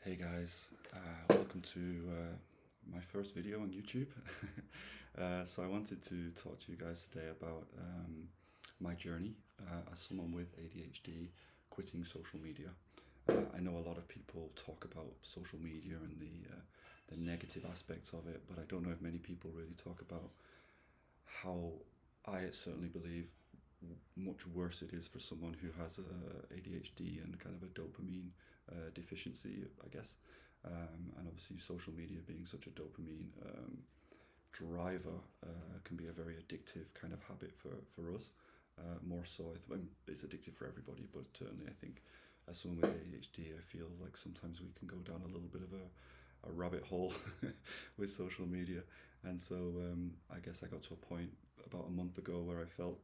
Hey guys, welcome to my first video on YouTube. So I wanted to talk to you guys today about my journey as someone with ADHD quitting social media. I know a lot of people talk about social media and the negative aspects of it, but I don't know if many people really talk about how I certainly believe much worse it is for someone who has ADHD and kind of a dopamine deficiency, I guess. And obviously, social media being such a dopamine driver can be a very addictive kind of habit for us. More so, it's addictive for everybody, but certainly I think as someone with ADHD, I feel like sometimes we can go down a little bit of a rabbit hole with social media. And so I guess I got to a point about a month ago where I felt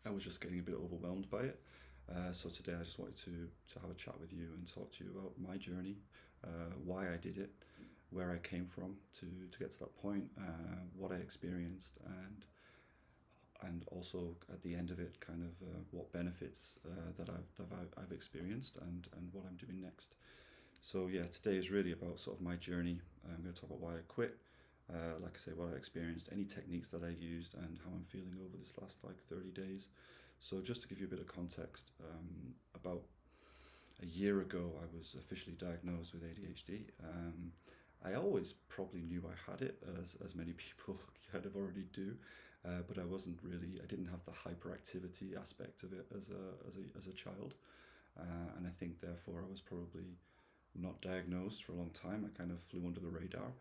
I was just getting a bit overwhelmed by it. So today I just wanted to have a chat with you and talk to you about my journey, why I did it, where I came from to get to that point, what I experienced, and also at the end of it, kind of what benefits that I've experienced and what I'm doing next. So yeah, today is really about sort of my journey. I'm going to talk about why I quit, like I say, what I experienced, any techniques that I used, and how I'm feeling over this last like 30 days. So just to give you a bit of context, about a year ago, I was officially diagnosed with ADHD. I always probably knew I had it, as many people kind of already do, but I didn't have the hyperactivity aspect of it as a child, and I think therefore I was probably not diagnosed for a long time. I kind of flew under the radar,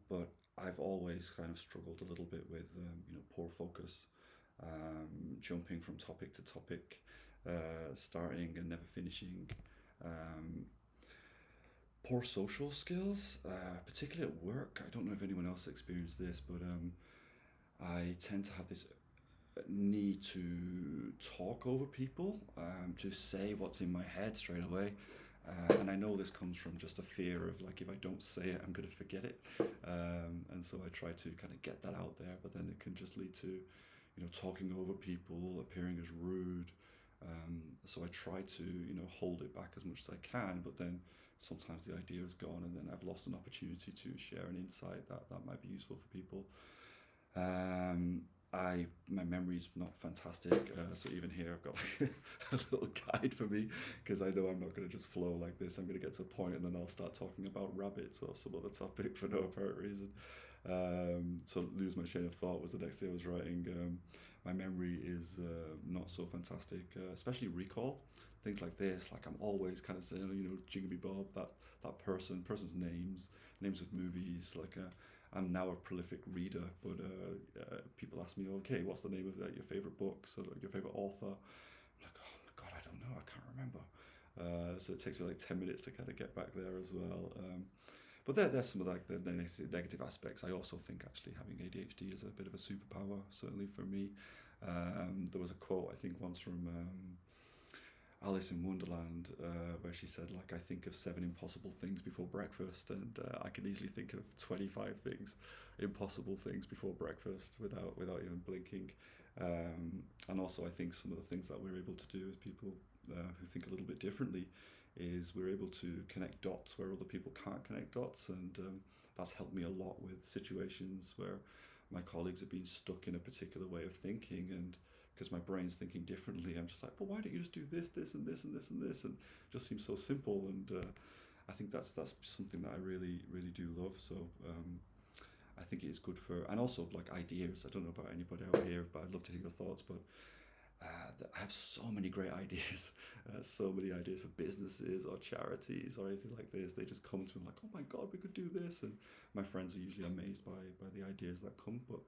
but I've always kind of struggled a little bit with poor focus, jumping from topic to topic, starting and never finishing. Um, Poor social skills, particularly at work. I don't know if anyone else experienced this, but I tend to have this need to talk over people, to say what's in my head straight away. And I know this comes from just a fear of like if I don't say it, I'm going to forget it. And so I try to kind of get that out there, but then it can just lead to, talking over people, appearing as rude. So I try to, hold it back as much as I can, but then sometimes the idea is gone, and then I've lost an opportunity to share an insight that might be useful for people. Um, my memory's not fantastic, so even here I've got like a little guide for me because I know I'm not going to just flow like this. I'm going to get to a point and then I'll start talking about rabbits or some other topic for no apparent reason. So lose my train of thought was the next thing I was writing. My memory is not so fantastic, especially recall things like this. Like I'm always kind of saying, Jingby Bob, that person's names of movies. I'm now a prolific reader, but people ask me, okay, what's the name of your favorite books or your favorite author? I'm like, oh my god, I don't know, I can't remember. So it takes me like 10 minutes to kind of get back there as well. But there's some of like the negative aspects. I also think actually having ADHD is a bit of a superpower, certainly for me. There was a quote I think once from Alice in Wonderland, where she said, like, I think of 7 impossible things before breakfast, and I can easily think of 25 impossible things before breakfast without even blinking. And also, I think some of the things that we're able to do as people who think a little bit differently is we're able to connect dots where other people can't connect dots, and that's helped me a lot with situations where my colleagues have been stuck in a particular way of thinking, and because my brain's thinking differently, I'm just like, well, why don't you just do this, this, and this, and this, and this, and it just seems so simple. And I think that's something that I really, really do love. So I think it is good for, and also like ideas. I don't know about anybody out here, but I'd love to hear your thoughts. But I have so many great ideas, so many ideas for businesses or charities or anything like this. They just come to me like, oh my god, we could do this, and my friends are usually amazed by the ideas that come. But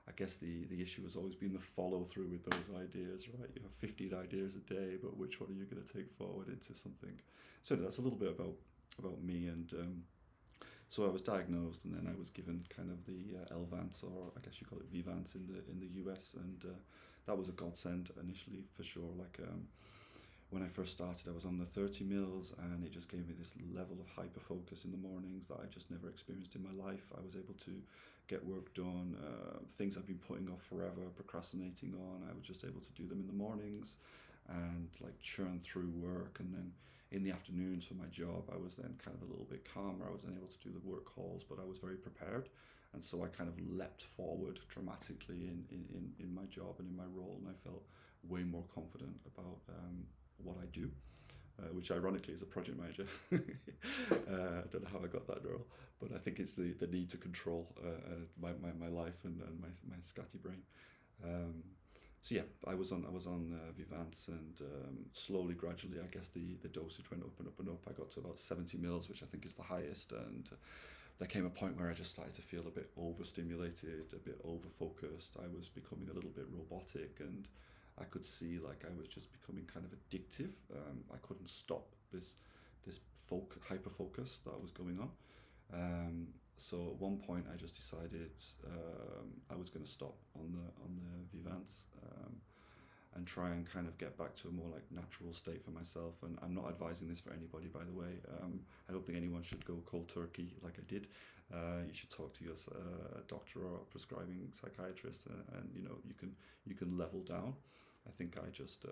I guess the issue has always been the follow through with those ideas, right? You have 15 ideas a day, but which one are you going to take forward into something? So that's a little bit about me, and so I was diagnosed, and then I was given kind of the Elvance, or I guess you call it Vivance in the US, and that was a godsend initially for sure. When I first started, I was on the 30 mils, and it just gave me this level of hyper focus in the mornings that I just never experienced in my life. I was able to get work done, things I've been putting off forever, procrastinating on. I was just able to do them in the mornings and like churn through work. And then in the afternoons for my job, I was then kind of a little bit calmer. I wasn't able to do the work calls, but I was very prepared. And so I kind of leapt forward dramatically in my job and in my role, and I felt way more confident about what I do. Which ironically is a project manager. I don't know how I got that role, but I think it's the need to control my life and my scatty brain. Um, so yeah, I was on Vivance, and slowly, gradually, I guess the dosage went up and up and up. I got to about 70 mils, which I think is the highest, and there came a point where I just started to feel a bit overstimulated, a bit overfocused. I was becoming a little bit robotic, and I could see like I was just becoming kind of addictive. I couldn't stop this hyper focus that was going on. So at one point, I just decided I was going to stop on the Vivance, and try and kind of get back to a more like natural state for myself. And I'm not advising this for anybody, by the way. I don't think anyone should go cold turkey like I did. You should talk to your doctor or prescribing psychiatrist, and you can level down. I think I just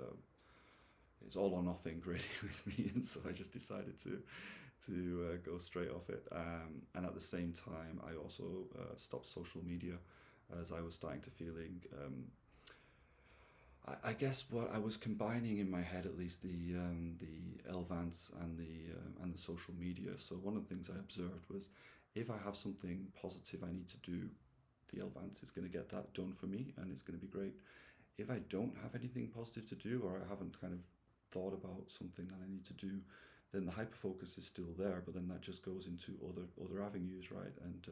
it's all or nothing really with me, and so I just decided to go straight off it. And at the same time, I also stopped social media as I was starting to feeling. I guess what I was combining in my head, at least the LVANCE and the social media. So one of the things I observed was, if I have something positive I need to do, the LVANCE is going to get that done for me, and it's going to be great. If I don't have anything positive to do, or I haven't kind of thought about something that I need to do, then the hyperfocus is still there, but then that just goes into other avenues, right? And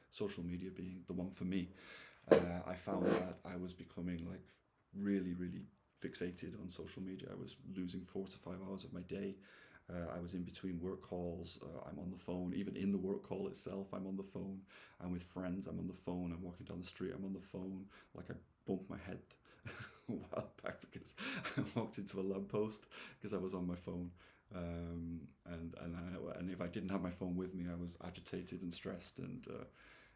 social media being the one for me. I found that I was becoming like really fixated on social media. I was losing 4 to 5 hours of my day. I was in between work calls. I'm on the phone. Even in the work call itself, I'm on the phone. I'm with friends. I'm on the phone. I'm walking down the street. I'm on the phone. Like I bumped my head a while back because I walked into a lamppost because I was on my phone. And if I didn't have my phone with me, I was agitated and stressed. And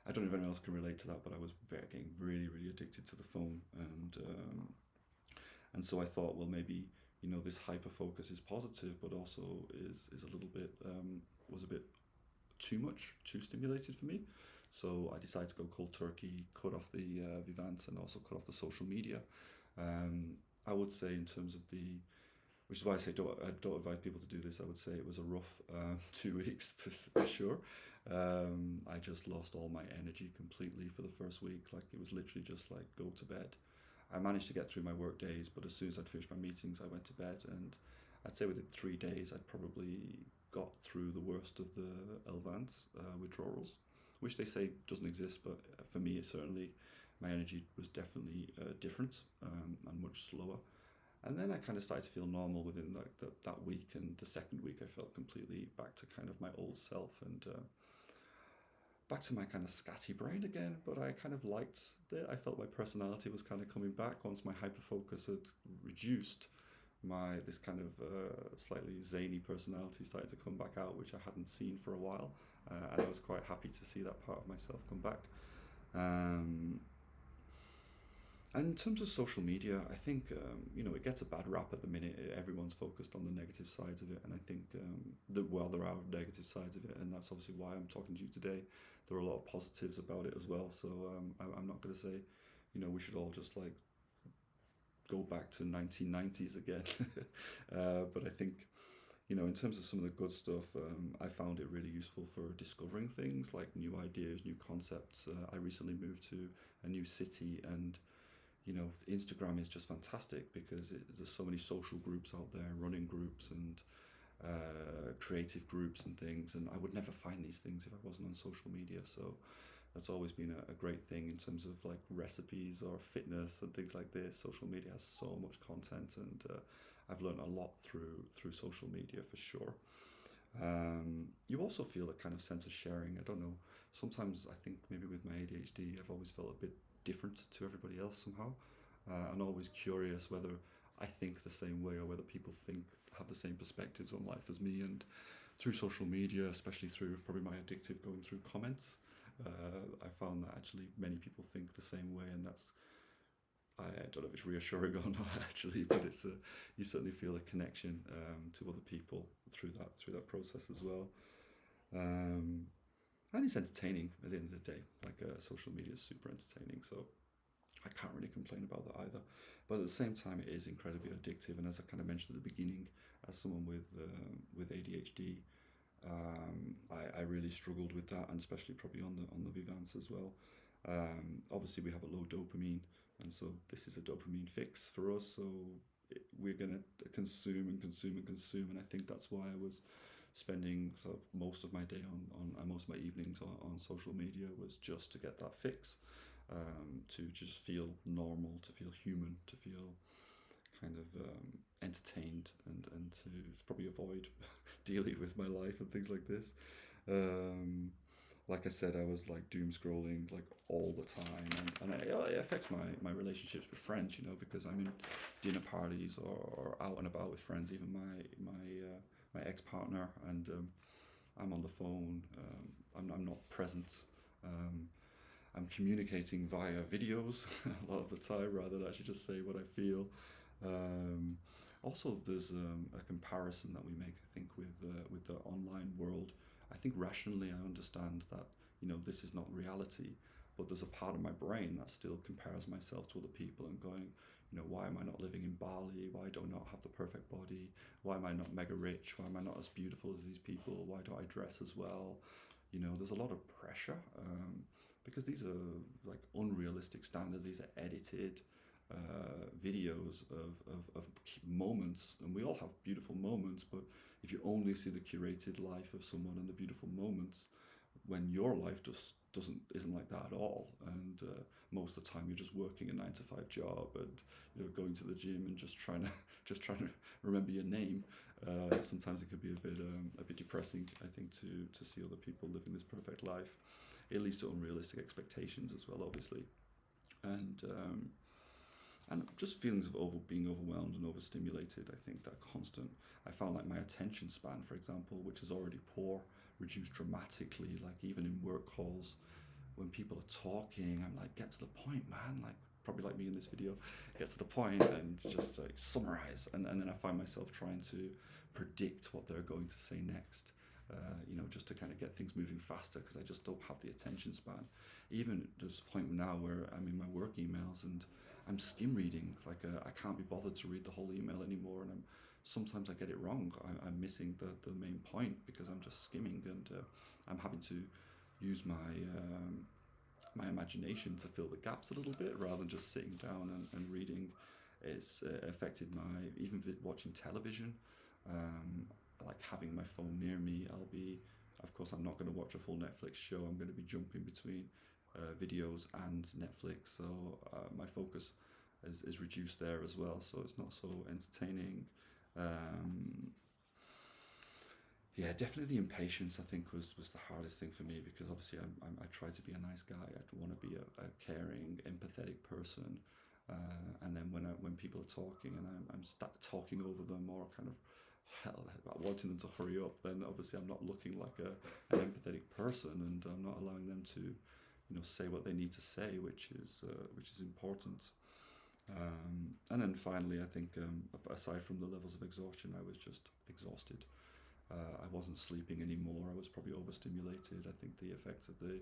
I don't know if anyone else can relate to that, but I was getting really addicted to the phone. And so I thought, well, maybe this hyper focus is positive, but also is a little bit was a bit too stimulated for me. So I decided to go cold turkey, cut off the Vivance, and also cut off the social media. I would say in terms of which is why I say I don't advise people to do this. I would say it was a rough 2 weeks for sure. I just lost all my energy completely for the first week. Like it was literally just like go to bed. I managed to get through my work days, but as soon as I'd finished my meetings, I went to bed. And I'd say within 3 days, I'd probably got through the worst of the LVANCE withdrawals, which they say doesn't exist, but for me, certainly my energy was definitely different and much slower. And then I kind of started to feel normal within like that week, and the second week I felt completely back to kind of my old self and back to my kind of scatty brain again. But I kind of liked it. I felt my personality was kind of coming back once my hyperfocus had reduced. This kind of slightly zany personality started to come back out, which I hadn't seen for a while, and I was quite happy to see that part of myself come back. And in terms of social media, I think it gets a bad rap at the minute. Everyone's focused on the negative sides of it, and I think there are negative sides of it, and that's obviously why I'm talking to you today. There are a lot of positives about it as well. So I'm not going to say, we should all just like go back to 1990s again. But I think, in terms of some of the good stuff, I found it really useful for discovering things like new ideas, new concepts. I recently moved to a new city, and Instagram is just fantastic because there's so many social groups out there, running groups and creative groups and things, and I would never find these things if I wasn't on social media. So that's always been a great thing in terms of like recipes or fitness and things like this. Social media has so much content, and I've learned a lot through social media for sure. You also feel a kind of sense of sharing. I don't know, sometimes I think maybe with my ADHD I've always felt a bit different to everybody else somehow, and always curious whether I think the same way or whether people have the same perspectives on life as me. And through social media, especially through probably my addictive going through comments, I found that actually many people think the same way, and I don't know if it's reassuring or not actually, but it's you certainly feel a connection to other people through that process as well. Um, and it's entertaining at the end of the day. Like social media is super entertaining, so I can't really complain about that either. But at the same time, it is incredibly addictive. And as I kind of mentioned at the beginning, as someone with ADHD, I really struggled with that, and especially probably on the Vivance as well. Obviously, we have a low dopamine, and so this is a dopamine fix for us. So we're gonna consume and consume and consume, and I think that's why I was spending sort of most of my day on most of my evenings on social media, was just to get that fix, to just feel normal, to feel human, to feel kind of entertained, and to probably avoid dealing with my life and things like this. Um, like I said, I was like doom scrolling like all the time, and it affects my relationships with friends, you know, because I'm in dinner parties or out and about with friends, even my ex partner, and I'm on the phone. I'm not present. Um, I'm communicating via videos a lot of the time rather than actually just say what I feel. Um, Also, there's a comparison that we make, I think, with the online world. I think rationally, I understand that this is not reality, but there's a part of my brain that still compares myself to other people and going, why am I not living in Bali? Why do I not have the perfect body? Why am I not mega rich? Why am I not as beautiful as these people? Why do I dress as well? There's a lot of pressure, because these are like unrealistic standards. These are edited videos of moments, and we all have beautiful moments, but if you only see the curated life of someone and the beautiful moments, when your life just isn't like that at all, and most of the time you're just working a 9 to 5 job, and going to the gym and just trying to remember your name. Sometimes it could be a bit depressing, I think, to see other people living this perfect life. It leads to unrealistic expectations as well, obviously, and just feelings of being overwhelmed and overstimulated. I think that constant. I found like my attention span, for example, which is already poor, reduced dramatically. Like even in work calls, when people are talking, I'm like, get to the point, man. Like probably like me in this video, get to the point and just like summarize. And then I find myself trying to predict what they're going to say next. Just to kind of get things moving faster, because I just don't have the attention span. Even there's a point now where I'm in my work emails and I'm skim reading. Like I can't be bothered to read the whole email anymore, and sometimes I get it wrong. I'm missing the main point because I'm just skimming, and I'm having to use my imagination to fill the gaps a little bit rather than just sitting down and reading. It's affected my even watching television. Like having my phone near me, of course, I'm not going to watch a full Netflix show. I'm going to be jumping between videos and Netflix, so my focus is reduced there as well. So it's not so entertaining. Yeah, definitely the impatience, I think, was the hardest thing for me, because obviously I try to be a nice guy. I want to be a caring, empathetic person, and then when people are talking and I'm stuck talking over them, or kind of wanting them to hurry up, then obviously I'm not looking like an empathetic person, and I'm not allowing them to say what they need to say, which is important. And then finally, I think, aside from the levels of exhaustion, I was just exhausted. I wasn't sleeping anymore. I was probably overstimulated. I think the effects of the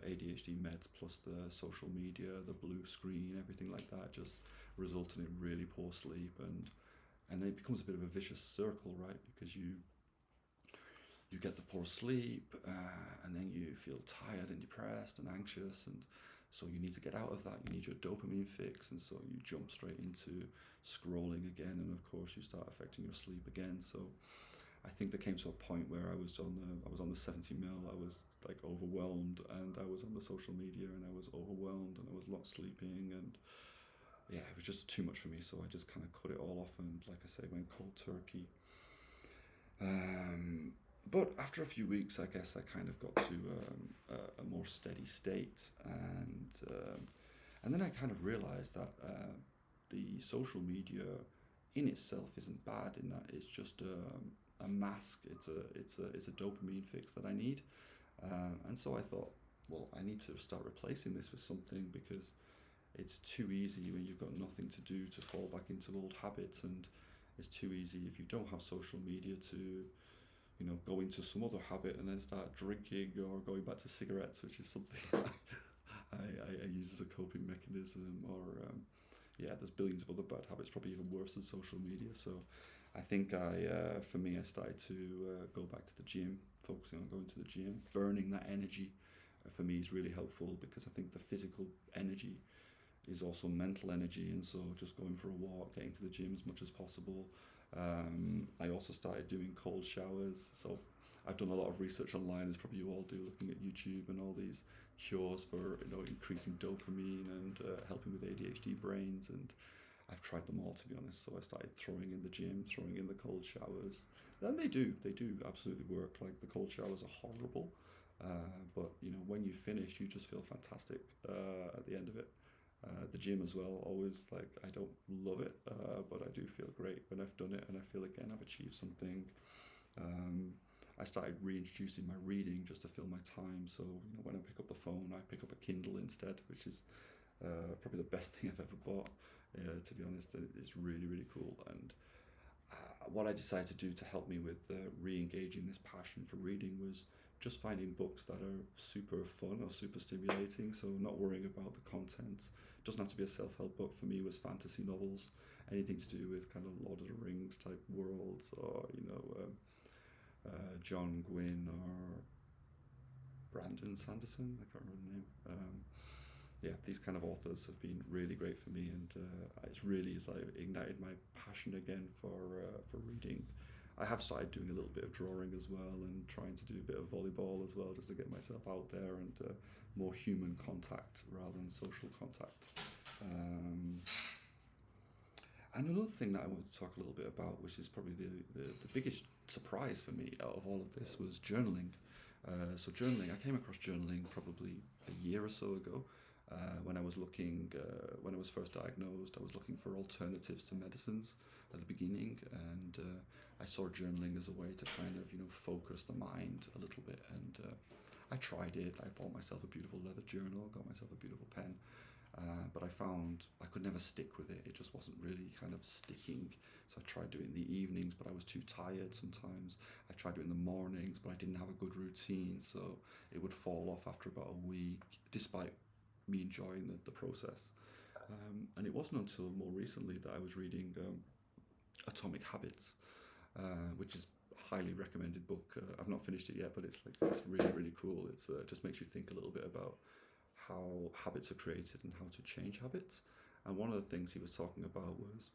ADHD meds plus the social media, the blue screen, everything like that, just resulted in really poor sleep, and then it becomes a bit of a vicious circle, right? Because you get the poor sleep, and then you feel tired and depressed and anxious, and so you need to get out of that. You need your dopamine fix, and so you jump straight into scrolling again, and of course you start affecting your sleep again. So I think there came to a point where I was on the 70 mil. I was like overwhelmed, and I was on the social media, and I was overwhelmed, and I was not sleeping, and yeah, it was just too much for me. So I just kind of cut it all off, and like I say, went cold turkey. But after a few weeks, I guess I kind of got to a more steady state, and then I kind of realized that the social media in itself isn't bad, in that it's just a mask. It's a dopamine fix that I need, and so I thought, well, I need to start replacing this with something, because it's too easy when you've got nothing to do to fall back into old habits, and it's too easy if you don't have social media to, go into some other habit and then start drinking or going back to cigarettes, which is something I use as a coping mechanism. Or yeah, there's billions of other bad habits, probably even worse than social media. So I think for me, I started to go back to the gym, focusing on going to the gym, burning that energy. For me is really helpful, because I think the physical energy is also mental energy, and so just going for a walk, getting to the gym as much as possible. I also started doing cold showers, so I've done a lot of research online, as probably you all do, looking at YouTube and all these cures for increasing dopamine and helping with ADHD brains, and I've tried them all, to be honest. So I started throwing in the gym, throwing in the cold showers, and they do absolutely work. Like, the cold showers are horrible, but when you finish, you just feel fantastic at the end of it. The gym as well, always, like, I don't love it, but I do feel great when I've done it, and I feel, again, I've achieved something. I started reintroducing my reading just to fill my time. So when I pick up the phone, I pick up a Kindle instead, which is probably the best thing I've ever bought. To be honest, it's really, really cool. And what I decided to do to help me with re-engaging this passion for reading was just finding books that are super fun or super stimulating. So not worrying about the content. It doesn't have to be a self-help book. For me, was fantasy novels, anything to do with kind of Lord of the Rings type worlds, or John Gwynne or Brandon Sanderson. I can't remember the name. Yeah, these kind of authors have been really great for me, and it's really like ignited my passion again for reading. I have started doing a little bit of drawing as well, and trying to do a bit of volleyball as well, just to get myself out there and more human contact rather than social contact. And another thing that I wanted to talk a little bit about, which is probably the biggest surprise for me out of all of this, was journaling. So journaling, I came across journaling probably a year or so ago. When I was when I was first diagnosed, I was looking for alternatives to medicines at the beginning, and I saw journaling as a way to kind of focus the mind a little bit. And I tried it. I bought myself a beautiful leather journal, got myself a beautiful pen, but I found I could never stick with it. It just wasn't really kind of sticking. So I tried doing it in the evenings, but I was too tired sometimes. I tried doing it in the mornings, but I didn't have a good routine, so it would fall off after about a week, despite me enjoying the process. And it wasn't until more recently that I was reading Atomic Habits, which is a highly recommended book. I've not finished it yet, but it's really, really cool. It's just makes you think a little bit about how habits are created and how to change habits. And one of the things he was talking about was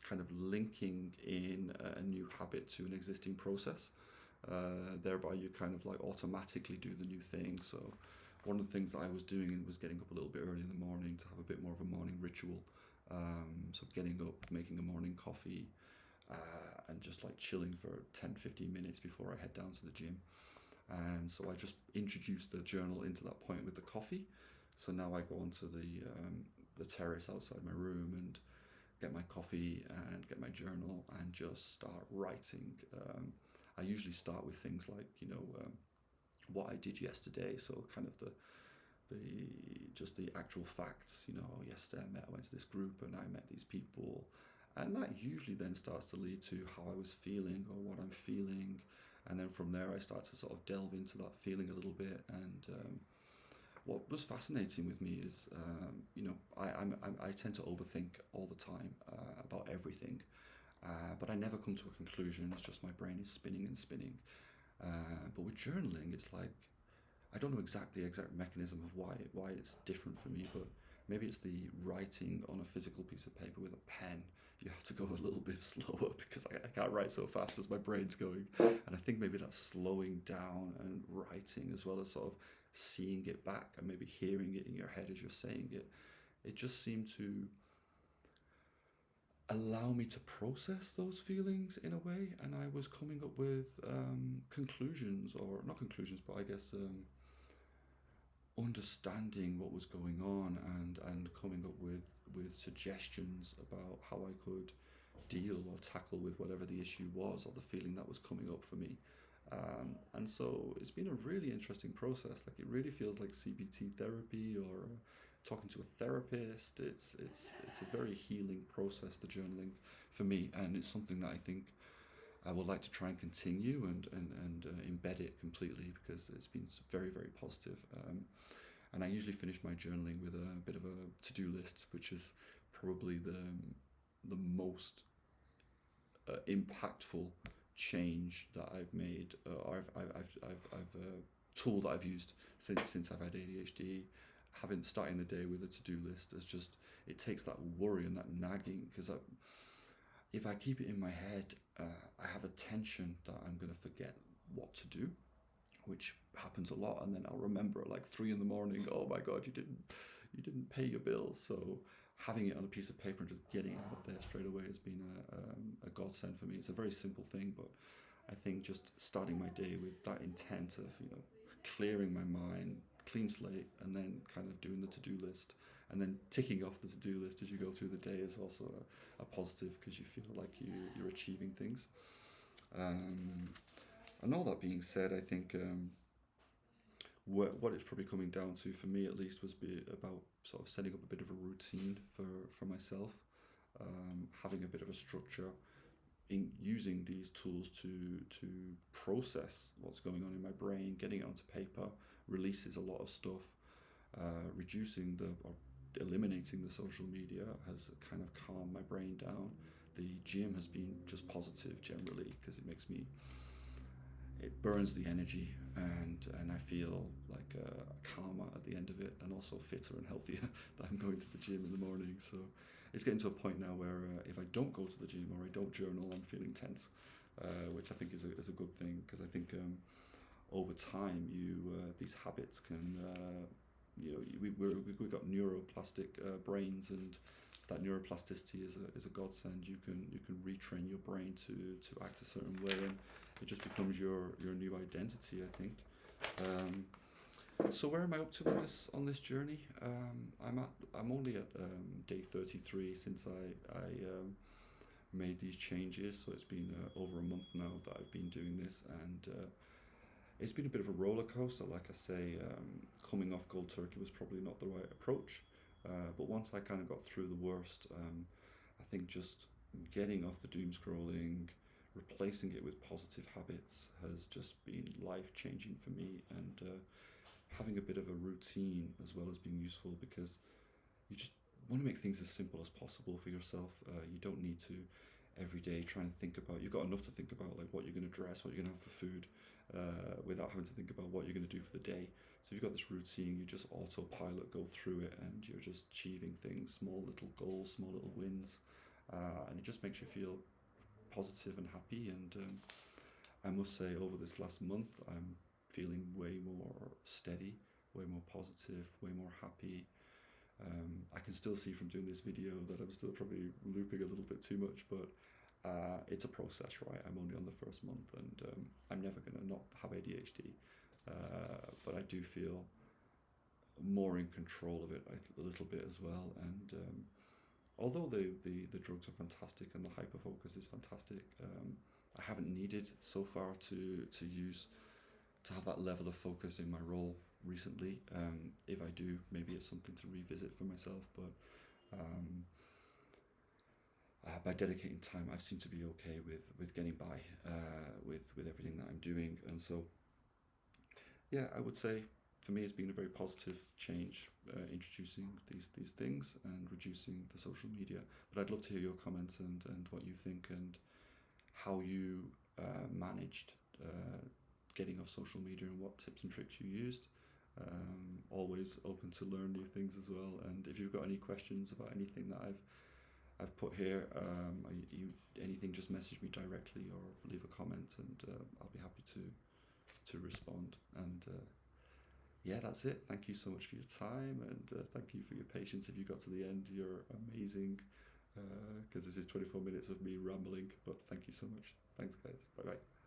kind of linking in a new habit to an existing process. Thereby you kind of like automatically do the new thing. So one of the things that I was doing was getting up a little bit early in the morning to have a bit more of a morning ritual. So getting up, making a morning coffee, and just like chilling for 10-15 minutes before I head down to the gym. And so I just introduced the journal into that point with the coffee. So now I go onto the terrace outside my room and get my coffee and get my journal and just start writing. I usually start with things like what I did yesterday, so kind of just the actual facts. Yesterday I went to this group and I met these people, and that usually then starts to lead to how I was feeling or what I'm feeling, and then from there I start to sort of delve into that feeling a little bit. And what was fascinating with me is I tend to overthink all the time about everything, but I never come to a conclusion. It's just my brain is spinning and spinning. But with journaling, it's like I don't know the exact mechanism of why it's different for me, but maybe it's the writing on a physical piece of paper with a pen. You have to go a little bit slower because I can't write so fast as my brain's going. And I think maybe that's slowing down and writing, as well as sort of seeing it back and maybe hearing it in your head as you're saying it. It just seemed to allow me to process those feelings in a way, and I was coming up with conclusions, or not conclusions, but I guess understanding what was going on, and coming up with suggestions about how I could deal or tackle with whatever the issue was or the feeling that was coming up for me. And so it's been a really interesting process. Like, it really feels like CBT therapy or talking to a therapist. It's a very healing process, the journaling, for me, and it's something that I think I would like to try and continue and embed it completely, because it's been very, very positive. And I usually finish my journaling with a bit of a to-do list, which is probably the most impactful change that I've made, or I've tool that I've used since I've had ADHD. Having starting the day with a to-do list is just, it takes that worry and that nagging, because if I keep it in my head, I have a tension that I'm going to forget what to do, which happens a lot, and then I'll remember at like 3 in the morning, oh my god, you didn't pay your bills. So having it on a piece of paper and just getting it out there straight away has been a godsend for me. It's a very simple thing, but I think just starting my day with that intent of, clearing my mind, clean slate, and then kind of doing the to-do list, and then ticking off the to-do list as you go through the day is also a positive, because you feel like you're achieving things. And all that being said, I think what it's probably coming down to, for me at least, was about sort of setting up a bit of a routine for myself, having a bit of a structure, in using these tools to process what's going on in my brain. Getting it onto paper releases a lot of stuff. Reducing or eliminating the social media has kind of calmed my brain down. The gym has been just positive generally, because it burns the energy, and I feel like calmer at the end of it, and also fitter and healthier that I'm going to the gym in the morning. So it's getting to a point now where if I don't go to the gym or I don't journal, I'm feeling tense, which I think is a good thing, because I think over time these habits can we've got neuroplastic brains, and that neuroplasticity is a godsend. You can retrain your brain to act a certain way, and it just becomes your new identity, I think. So where am I up to on this journey? I'm only at day 33 since I made these changes. So it's been over a month now that I've been doing this, and it's been a bit of a roller coaster. Like I say, coming off cold turkey was probably not the right approach. But once I kind of got through the worst, I think just getting off the doom scrolling, replacing it with positive habits, has just been life-changing for me. And having a bit of a routine as well has been useful, because you just want to make things as simple as possible for yourself. You don't need to every day try and think about, you've got enough to think about, like what you're going to dress, what you're going to have for food, without having to think about what you're going to do for the day. So if you've got this routine, you just autopilot go through it, and you're just achieving things, small little goals, small little wins, and it just makes you feel positive and happy. And I must say, over this last month, I'm feeling way more steady, way more positive, way more happy. I can still see from doing this video that I'm still probably looping a little bit too much, but it's a process, right? I'm only on the first month, and I'm never going to not have ADHD, but I do feel more in control of it a little bit as well. And although the drugs are fantastic and the hyperfocus is fantastic, I haven't needed so far to have that level of focus in my role recently. If I do, maybe it's something to revisit for myself, but by dedicating time, I seem to be okay with getting by with everything that I'm doing. And so, yeah, I would say for me it's been a very positive change, introducing these things and reducing the social media. But I'd love to hear your comments and what you think, and how you managed getting off social media, and what tips and tricks you used. Always open to learn new things as well. And if you've got any questions about anything that I've put here, anything, just message me directly or leave a comment, and I'll be happy to respond. And yeah, that's it. Thank you so much for your time, and thank you for your patience. If you got to the end, you're amazing, because this is 24 minutes of me rambling, but thank you so much. Thanks, guys. Bye bye.